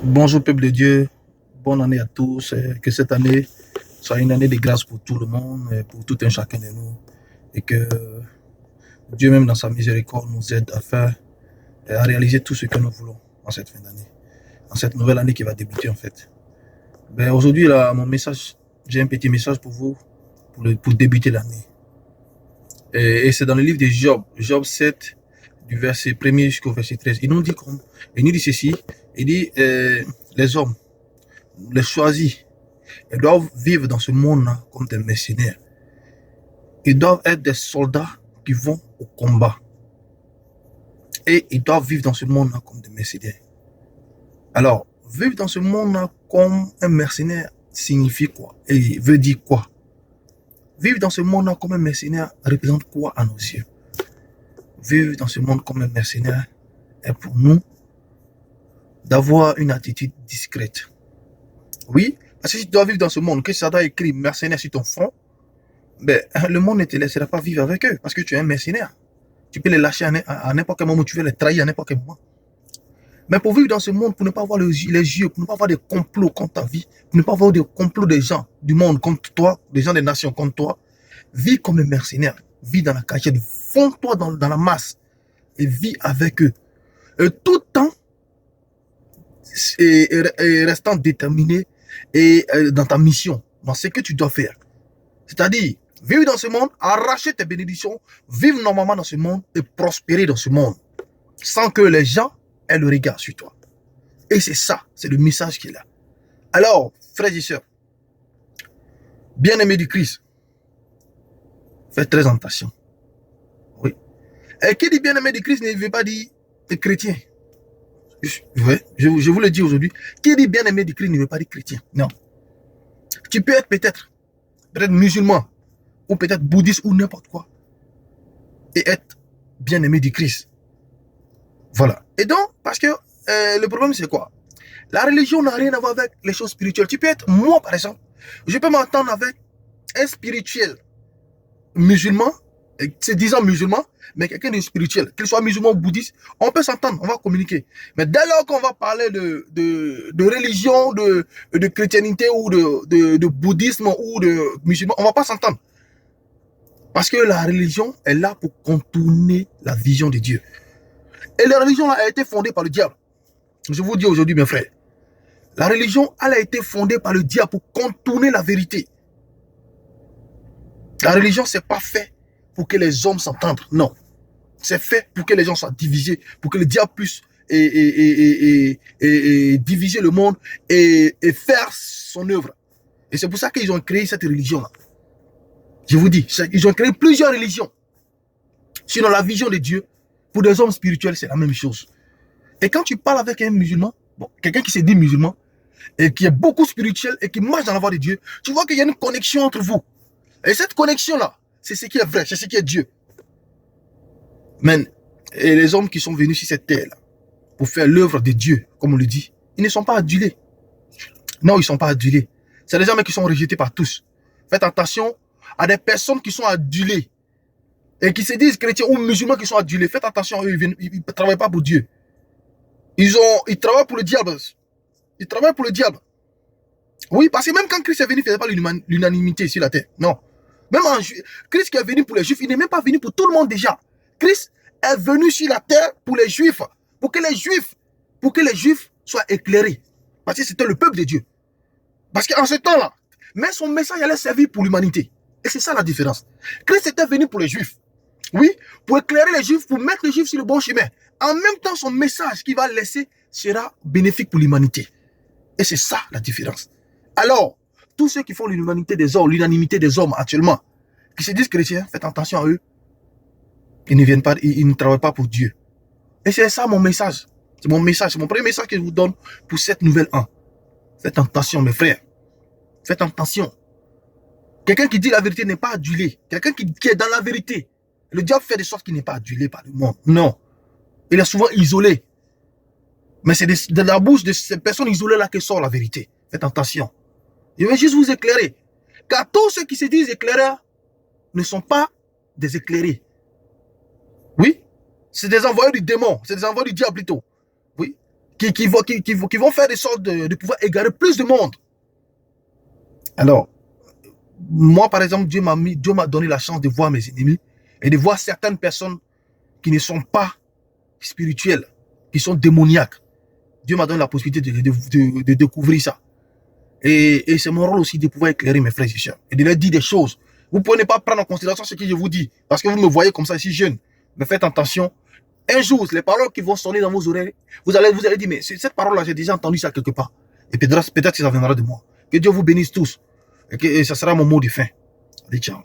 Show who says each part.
Speaker 1: Bonjour peuple de Dieu, bonne année à tous, que cette année soit une année de grâce pour tout le monde, pour tout un chacun de nous, et que Dieu même dans sa miséricorde nous aide à faire, à réaliser tout ce que nous voulons en cette fin d'année, en cette nouvelle année qui va débuter en fait. Ben, aujourd'hui là, mon message, j'ai un petit message pour vous, pour débuter l'année. Et c'est dans le livre de Job, Job 7, du verset 1er jusqu'au verset 13. Il nous dit ceci, il dit, les hommes, les choisis, ils doivent vivre dans ce monde-là comme des mercenaires. Ils doivent être des soldats qui vont au combat. Et ils doivent vivre dans ce monde-là comme des mercenaires. Alors, vivre dans ce monde-là comme un mercenaire signifie quoi? Et veut dire quoi? Vivre dans ce monde-là comme un mercenaire représente quoi à nos yeux? Vivre dans ce monde comme un mercenaire est pour nous d'avoir une attitude discrète. Oui, parce que si tu dois vivre dans ce monde, que ça doit écrire mercenaire sur ton front, ben, le monde ne te laissera pas vivre avec eux parce que tu es un mercenaire. Tu peux les lâcher à n'importe quel moment, tu veux les trahir à n'importe quel moment. Mais pour vivre dans ce monde, pour ne pas avoir les yeux, pour ne pas avoir des complots contre ta vie, pour ne pas avoir des complots des gens du monde contre toi, des gens des nations contre toi, vis comme un mercenaire, vis dans la cachette, fonds-toi dans la masse et vis avec eux. Et tout le temps, et restant déterminé et dans ta mission, dans ce que tu dois faire. C'est-à-dire, vivre dans ce monde, arracher tes bénédictions, vivre normalement dans ce monde et prospérer dans ce monde, sans que les gens aient le regard sur toi. Et c'est ça, c'est le message qu'il a. Alors, frères et sœurs, bien-aimés du Christ, faites très attention. Oui. Et qui dit bien-aimé du Christ ne veut pas dire chrétien. Je vous le dis aujourd'hui. Qui dit bien-aimé du Christ ne veut pas dire chrétien. Non. Tu peux être peut-être musulman, ou peut-être bouddhiste, ou n'importe quoi, et être bien-aimé du Christ. Voilà. Et donc, parce que le problème, c'est quoi? La religion n'a rien à voir avec les choses spirituelles. Tu peux être, moi par exemple, je peux m'entendre avec un spirituel musulman, c'est disant musulman, mais quelqu'un de spirituel, qu'il soit musulman ou bouddhiste, on peut s'entendre, on va communiquer. Mais dès lors qu'on va parler de religion, de chrétienté ou de bouddhisme ou de musulman, on ne va pas s'entendre. Parce que la religion est là pour contourner la vision de Dieu. Et la religion a été fondée par le diable. Je vous dis aujourd'hui, mes frères, la religion elle a été fondée par le diable pour contourner la vérité. La religion, ce n'est pas fait pour que les hommes s'entendent. Non. C'est fait pour que les gens soient divisés, pour que le diable puisse diviser le monde et faire son œuvre. Et c'est pour ça qu'ils ont créé cette religion-là. Je vous dis, ils ont créé plusieurs religions. Sinon, la vision de Dieu, pour des hommes spirituels, c'est la même chose. Et quand tu parles avec un musulman, bon, quelqu'un qui se dit musulman, et qui est beaucoup spirituel, et qui marche dans la voie de Dieu, tu vois qu'il y a une connexion entre vous. Et cette connexion-là, c'est ce qui est vrai, c'est ce qui est Dieu. Mais et les hommes qui sont venus sur cette terre-là, pour faire l'œuvre de Dieu, comme on le dit, ils ne sont pas adulés. Non, ils ne sont pas adulés. C'est des hommes qui sont rejetés par tous. Faites attention à des personnes qui sont adulées et qui se disent chrétiens ou musulmans qui sont adulés. Faites attention à eux, ils ne travaillent pas pour Dieu. Ils travaillent pour le diable. Ils travaillent pour le diable. Oui, parce que même quand Christ est venu, il ne faisait pas l'unanimité sur la terre. Non. Même Christ qui est venu pour les Juifs, il n'est même pas venu pour tout le monde déjà. Christ est venu sur la terre pour les Juifs. Pour que les Juifs soient éclairés. Parce que c'était le peuple de Dieu. Parce qu'en ce temps-là, mais son message allait servir pour l'humanité. Et c'est ça la différence. Christ était venu pour les Juifs. Oui, pour éclairer les Juifs, pour mettre les Juifs sur le bon chemin. En même temps, son message qu'il va laisser sera bénéfique pour l'humanité. Et c'est ça la différence. Alors, tous ceux qui font l'unanimité des hommes actuellement, qui se disent chrétiens, faites attention à eux. Ils ne viennent pas, ils ne travaillent pas pour Dieu. Et c'est ça mon message. C'est mon message, c'est mon premier message que je vous donne pour cette nouvelle an. Faites attention, mes frères. Faites attention. Quelqu'un qui dit la vérité n'est pas adulé. Quelqu'un qui est dans la vérité. Le diable fait de sorte qu'il n'est pas adulé par le monde. Non. Il est souvent isolé. Mais c'est de la bouche de ces personnes isolées-là que sort la vérité. Faites attention. Je vais juste vous éclairer. Car tous ceux qui se disent éclaireurs ne sont pas des éclairés. Oui. C'est des envoyés du démon. C'est des envoyés du diable plutôt. Oui. qui vont faire des sortes de pouvoir égarer plus de monde. Alors, moi, par exemple, Dieu m'a donné la chance de voir mes ennemis et de voir certaines personnes qui ne sont pas spirituelles, qui sont démoniaques. Dieu m'a donné la possibilité de découvrir ça. Et c'est mon rôle aussi de pouvoir éclairer mes frères et sœurs et de leur dire des choses. Vous ne pouvez pas prendre en considération ce que je vous dis parce que vous me voyez comme ça ici jeune. Mais faites attention. Un jour, les paroles qui vont sonner dans vos oreilles, vous allez dire, mais cette parole-là, j'ai déjà entendu ça quelque part. Et peut-être que ça viendra de moi. Que Dieu vous bénisse tous. Et ça sera mon mot de fin. Allez, ciao.